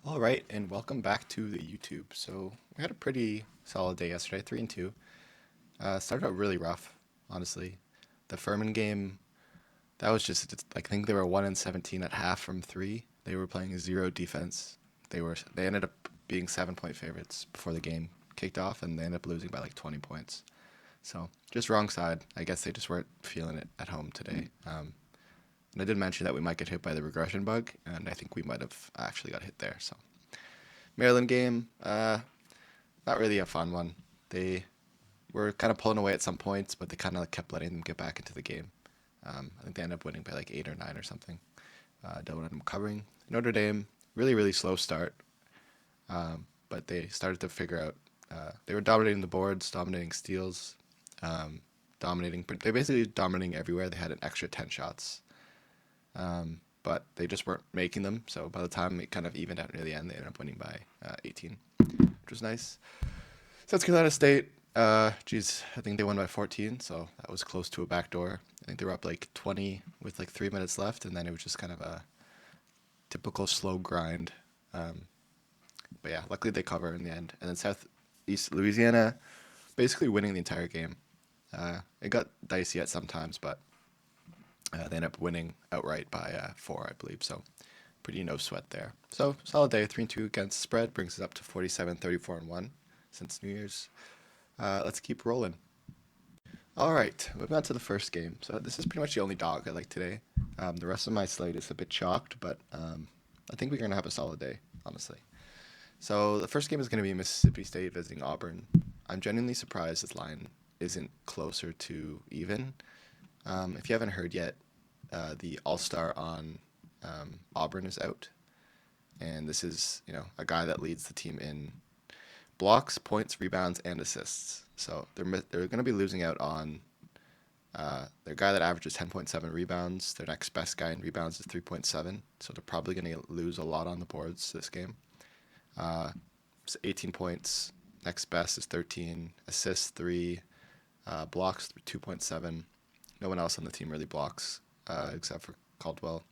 All right, and welcome back to the YouTube. So we had a pretty solid day yesterday, 3-2. Started out really rough, honestly. The Furman game, that was I think they were 1-17 at half from three. They were playing zero defense. They ended up being 7-point favorites before the game kicked off, and they ended up losing by like 20 points. So just wrong side. I guess they just weren't feeling it at home today. And I did mention that we might get hit by the regression bug, and I think we might have actually got hit there. So Maryland game, not really a fun one. They were kind of pulling away at some points, but they kind of kept letting them get back into the game. I think they ended up winning by like 8 or 9 or something. Don't end up covering. Notre Dame, really slow start, but they started to figure out. They were dominating the boards, dominating steals, dominating. They basically dominating everywhere. They had an extra 10 shots, but they just weren't making them. So by the time it kind of evened out near the end, they ended up winning by 18, which was nice. South Carolina State, I think they won by 14, so that was close to a backdoor. I think they were up like 20 with like 3 minutes left, and then it was just kind of a typical slow grind. Um, but yeah, luckily they cover in the end. And then Southeast Louisiana, basically winning the entire game. It got dicey at some times, but they ended up winning outright by 4, I believe. So pretty no sweat there. So solid day, 3-2 against spread, brings us up to 47, 34, and 1 since New Year's. Let's keep rolling. All right, moving on to the first game. So this is pretty much the only dog I like today. The rest of my slate is a bit chalked, but I think we're gonna have a solid day, honestly. So the first game is gonna be Mississippi State visiting Auburn. I'm genuinely surprised this line isn't closer to even. If you haven't heard yet, the All Star on Auburn is out, and this is a guy that leads the team in blocks, points, rebounds, and assists. So they're going to be losing out on their guy that averages 10.7 rebounds. Their next best guy in rebounds is 3.7. So they're probably going to lose a lot on the boards this game. Uh, it's 18 points. Next best is 13. Assists 3. Blocks 2.7. No one else on the team really blocks except for Caldwell.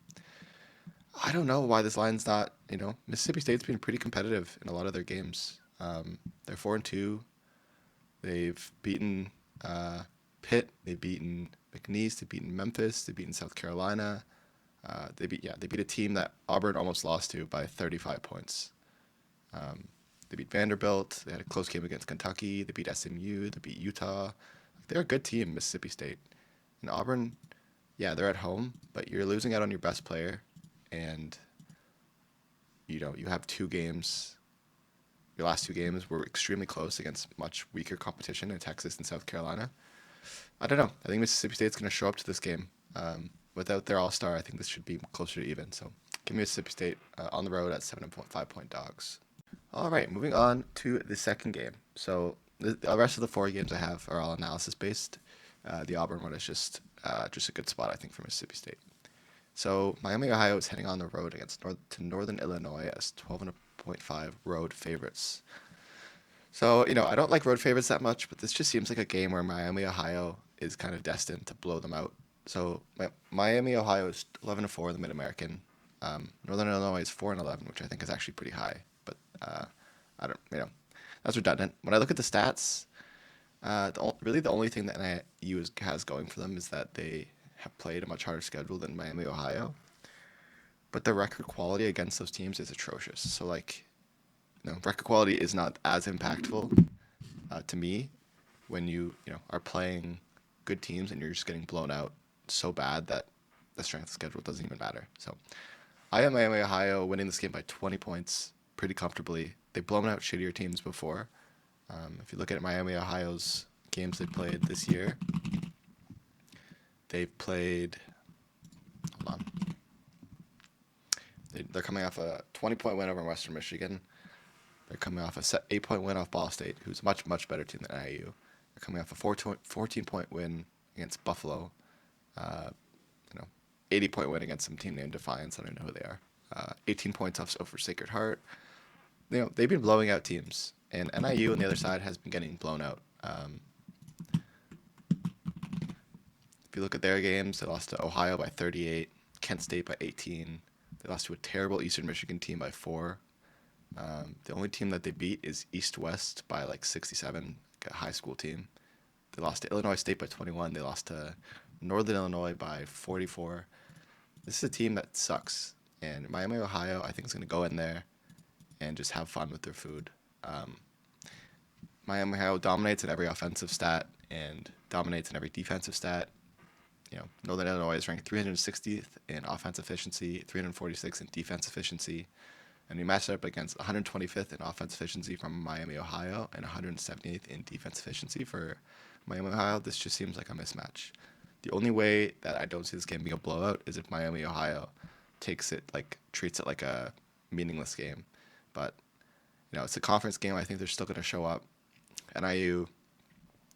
I don't know why this line's not. Mississippi State's been pretty competitive in a lot of their games. They're 4-2. They've beaten Pitt. They've beaten McNeese. They've beaten Memphis. They've beaten South Carolina. They beat a team that Auburn almost lost to by 35 points. They beat Vanderbilt. They had a close game against Kentucky. They beat SMU. They beat Utah. They're a good team, Mississippi State. And Auburn, yeah, they're at home, but you're losing out on your best player, and you have 2 games. Your last 2 games were extremely close against much weaker competition in Texas and South Carolina. I don't know. I think Mississippi State's going to show up to this game. Without their all-star, I think this should be closer to even. So give me Mississippi State on the road at 7.5-point dogs. All right, moving on to the second game. So the rest of the 4 games I have are all analysis-based. The Auburn one is just a good spot, I think, for Mississippi State. So Miami, Ohio is heading on the road to Northern Illinois as 12.5 road favorites. So, I don't like road favorites that much, but this just seems like a game where Miami, Ohio is kind of destined to blow them out. So Miami, Ohio is 11-4 in the Mid-American. Northern Illinois is 4-11, which I think is actually pretty high. But I don't, that's redundant. When I look at the stats, really the only thing that NIU has going for them is that they have played a much harder schedule than Miami, Ohio. But the record quality against those teams is atrocious. So record quality is not as impactful to me when you are playing good teams and you're just getting blown out so bad that the strength of schedule doesn't even matter. So I have Miami, Ohio winning this game by 20 points pretty comfortably. They've blown out shittier teams before. If you look at Miami, Ohio's games they played this year, they've played. Hold on. They're coming off a 20-point win over Western Michigan. They're coming off a 8-point win off Ball State, who's a much better team than IU. They're coming off a 14-point win against Buffalo. Uh, 80-point win against some team named Defiance. I don't know who they are. 18 points off over Sacred Heart. They've been blowing out teams, and NIU on the other side has been getting blown out. If you look at their games, they lost to Ohio by 38, Kent State by 18. They lost to a terrible Eastern Michigan team by 4. The only team that they beat is East West by like 67, like a high school team. They lost to Illinois State by 21. They lost to Northern Illinois by 44. This is a team that sucks. And Miami, Ohio, I think is going to go in there and just have fun with their food. Um, Miami, Ohio dominates in every offensive stat and dominates in every defensive stat. Northern Illinois is ranked 360th in offensive efficiency, 346th in defense efficiency, and we matched up against 125th in offense efficiency from Miami, Ohio, and 178th in defense efficiency for Miami, Ohio. This just seems like a mismatch. The only way that I don't see this game being a blowout is if Miami, Ohio treats it like a meaningless game. But, it's a conference game. I think they're still going to show up. NIU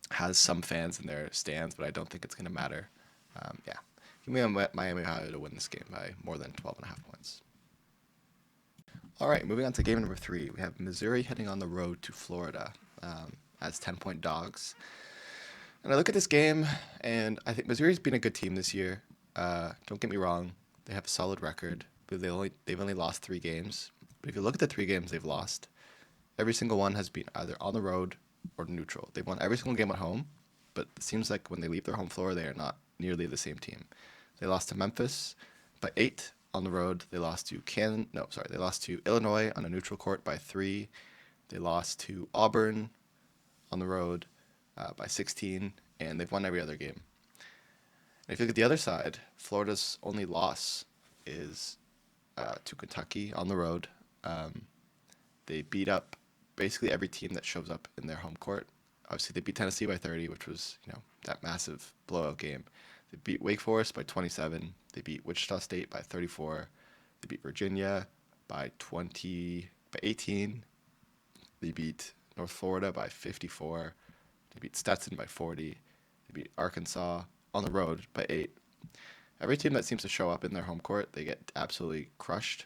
has some fans in their stands, but I don't think it's going to matter. Yeah. Give me Miami, Ohio to win this game by more than 12.5 points. All right, moving on to game number 3. We have Missouri heading on the road to Florida as 10-point dogs. And I look at this game, and I think Missouri's been a good team this year. Don't get me wrong; they have a solid record. But they've only lost 3 games. But if you look at the 3 games they've lost, every single one has been either on the road or neutral. They've won every single game at home, but it seems like when they leave their home floor, they are not nearly the same team. They lost to Memphis by 8 on the road. They lost to They lost to Illinois on a neutral court by 3. They lost to Auburn on the road by 16, and they've won every other game. And if you look at the other side, Florida's only loss is to Kentucky on the road. They beat up basically every team that shows up in their home court. Obviously, they beat Tennessee by 30, which was that massive blowout game. They beat Wake Forest by 27. They beat Wichita State by 34. They beat Virginia by 18. They beat North Florida by 54. They beat Stetson by 40. They beat Arkansas on the road by 8. Every team that seems to show up in their home court, they get absolutely crushed.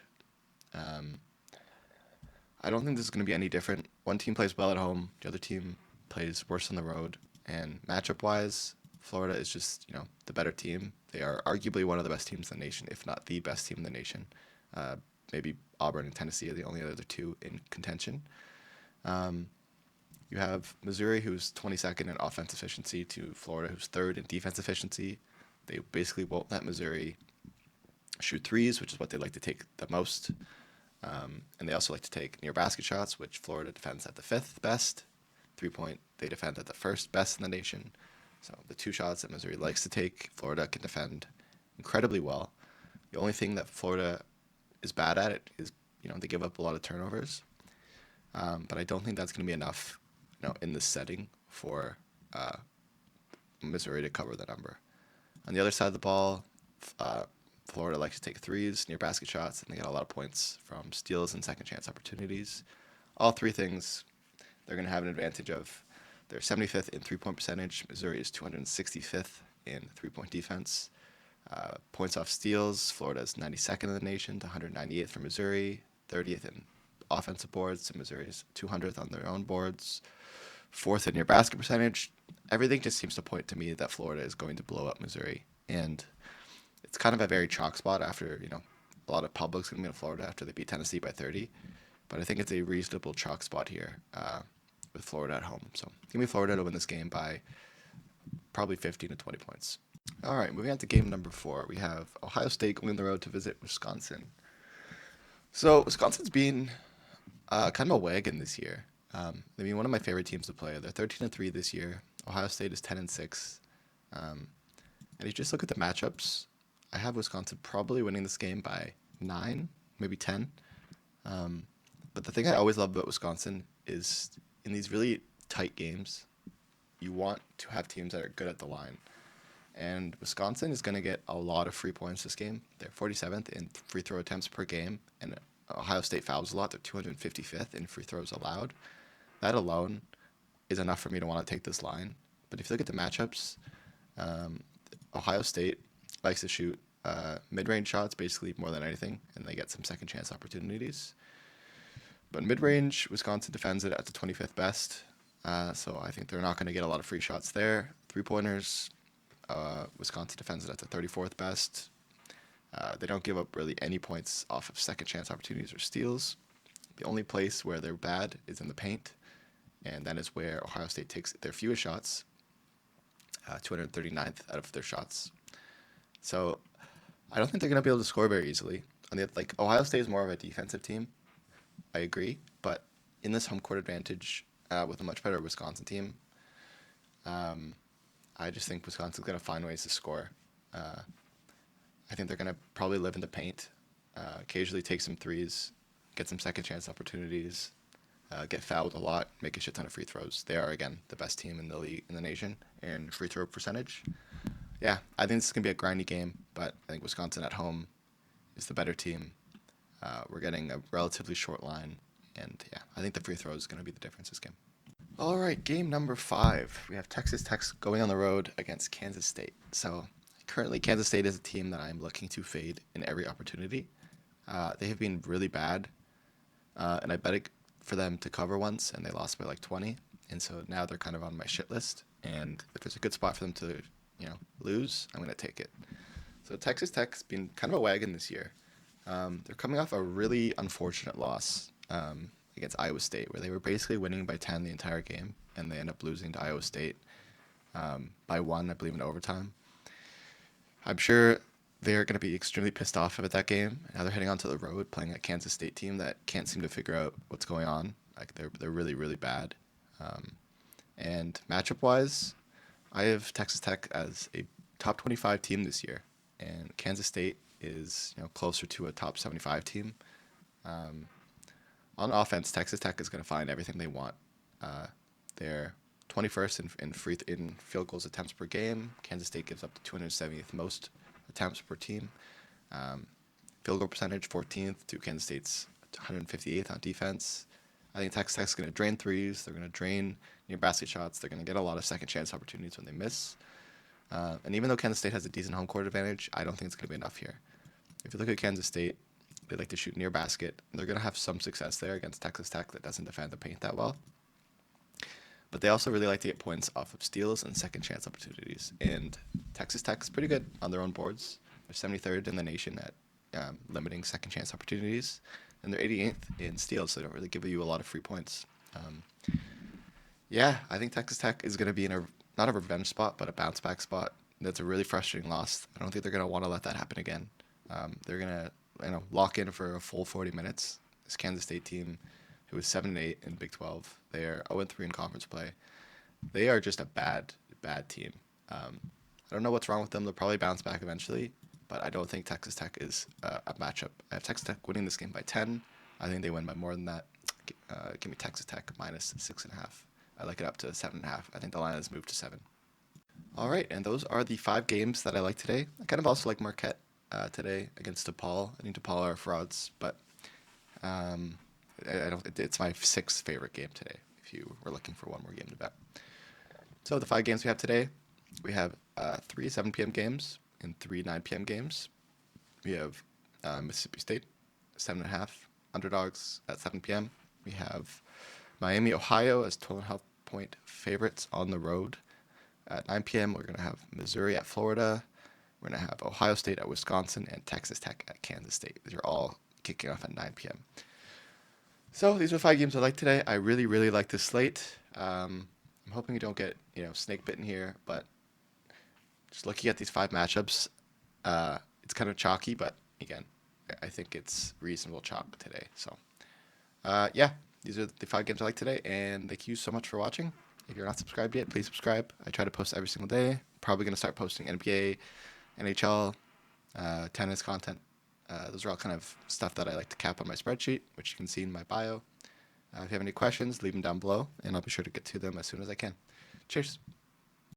I don't think this is going to be any different. One team plays well at home. The other team plays worse on the road. And matchup-wise, Florida is just, the better team. They are arguably one of the best teams in the nation, if not the best team in the nation. Maybe Auburn and Tennessee are the only other 2 in contention. You have Missouri, who's 22nd in offense efficiency, to Florida, who's 3rd in defense efficiency. They basically won't let Missouri shoot threes, which is what they like to take the most. And they also like to take near basket shots, which Florida defends at the 5th best. 3-point, they defend at the 1st best in the nation. So the 2 shots that Missouri likes to take, Florida can defend incredibly well. The only thing that Florida is bad at it is, they give up a lot of turnovers. But I don't think that's going to be enough, in this setting for Missouri to cover the number. On the other side of the ball, Florida likes to take threes, near basket shots, and they get a lot of points from steals and second chance opportunities. All 3 things they're going to have an advantage of. They're 75th in 3-point percentage. Missouri is 265th in 3-point defense. Points off steals, Florida is 92nd in the nation to 198th for Missouri, 30th in offensive boards to Missouri's 200th on their own boards, 4th in near basket percentage. Everything just seems to point to me that Florida is going to blow up Missouri. And it's kind of a very chalk spot after, a lot of public's going to be in Florida after they beat Tennessee by 30. But I think it's a reasonable chalk spot here with Florida at home. So give me Florida to win this game by probably 15 to 20 points. All right, moving on to game number 4. We have Ohio State going on the road to visit Wisconsin. So Wisconsin's been kind of a wagon this year. They've been one of my favorite teams to play. They're 13-3 this year. Ohio State is 10-6. And if you just look at the matchups, I have Wisconsin probably winning this game by 9, maybe 10. But the thing I always love about Wisconsin is in these really tight games, you want to have teams that are good at the line. And Wisconsin is going to get a lot of free points this game. They're 47th in free throw attempts per game, and Ohio State fouls a lot. They're 255th in free throws allowed. That alone is enough for me to want to take this line. But if you look at the matchups, Ohio State likes to shoot mid-range shots basically more than anything, and they get some second chance opportunities. But mid-range, Wisconsin defends it at the 25th best, so I think they're not going to get a lot of free shots there. Three-pointers, Wisconsin defends it at the 34th best. They don't give up really any points off of second chance opportunities or steals. The only place where they're bad is in the paint, and that is where Ohio State takes their fewest shots, 239th out of their shots. So I don't think they're going to be able to score very easily. Like Ohio State is more of a defensive team. I agree, but in this home court advantage with a much better Wisconsin team, um, I just think Wisconsin's going to find ways to score. Uh, I think they're going to probably live in the paint, occasionally take some threes, get some second chance opportunities, get fouled a lot, make a shit ton of free throws. They are, again, the best team in the league, in the nation, in free throw percentage. Yeah, I think this is going to be a grindy game, but I think Wisconsin at home is the better team. We're getting a relatively short line, and yeah, I think the free throw is going to be the difference this game. All right, game number 5. We have Texas Tech going on the road against Kansas State. So currently, Kansas State is a team that I'm looking to fade in every opportunity. They have been really bad, and I bet it for them to cover once, and they lost by like 20. And so now they're kind of on my shit list. And if there's a good spot for them to, lose, I'm going to take it. So Texas Tech's been kind of a wagon this year. They're coming off a really unfortunate loss against Iowa State, where they were basically winning by 10 the entire game, and they end up losing to Iowa State by 1, I believe, in overtime. I'm sure they're going to be extremely pissed off about that game. Now they're heading onto the road playing a Kansas State team that can't seem to figure out what's going on. Like they're really, really bad. And matchup-wise, I have Texas Tech as a top 25 team this year, and Kansas State is closer to a top 75 team. On offense, Texas Tech is going to find everything they want. They're 21st in field goals attempts per game. Kansas State gives up the 270th most attempts per team. Field goal percentage 14th to Kansas State's 158th on defense. I think Texas Tech's going to drain threes. They're going to drain near basket shots. They're going to get a lot of second chance opportunities when they miss. And even though Kansas State has a decent home court advantage, I don't think it's going to be enough here. If you look at Kansas State, they like to shoot near basket. They're going to have some success there against Texas Tech that doesn't defend the paint that well. But they also really like to get points off of steals and second chance opportunities. And Texas Tech is pretty good on their own boards. They're 73rd in the nation at limiting second chance opportunities. And they're 88th in steals, so they don't really give you a lot of free points. Yeah, I think Texas Tech is going to be in not a revenge spot, but a bounce back spot. That's a really frustrating loss. I don't think they're going to want to let that happen again. They're going to lock in for a full 40 minutes. This Kansas State team, who is 7-8 in Big 12, they are 0-3 in conference play. They are just a bad, bad team. I don't know what's wrong with them. They'll probably bounce back eventually, but I don't think Texas Tech is a matchup. I have Texas Tech winning this game by 10. I think they win by more than that. Give me Texas Tech minus 6.5. I like it up to 7.5. I think the line has moved to 7. All right, and those are the 5 games that I like today. I kind of also like Marquette today against DePaul. I think DePaul are frauds, but I don't. It's my 6th favorite game today. If you were looking for one more game to bet. So the 5 games we have today, we have 3 7 p.m. games and 3 9 p.m. games. We have Mississippi State 7.5 underdogs at 7 p.m. We have Miami, Ohio as 12.5 point favorites on the road. At 9 p.m., we're going to have Missouri at Florida. We're going to have Ohio State at Wisconsin and Texas Tech at Kansas State. These are all kicking off at 9 p.m. So these are the 5 games I like today. I really, really like this slate. I'm hoping you don't get snake bitten here, but just looking at these 5 matchups, it's kind of chalky, but again, I think it's reasonable chalk today. So yeah, these are the 5 games I like today, and thank you so much for watching. If you're not subscribed yet, please subscribe. I try to post every single day. Probably going to start posting NBA, NHL, tennis content. Those are all kind of stuff that I like to cap on my spreadsheet, which you can see in my bio. If you have any questions, leave them down below, and I'll be sure to get to them as soon as I can. Cheers.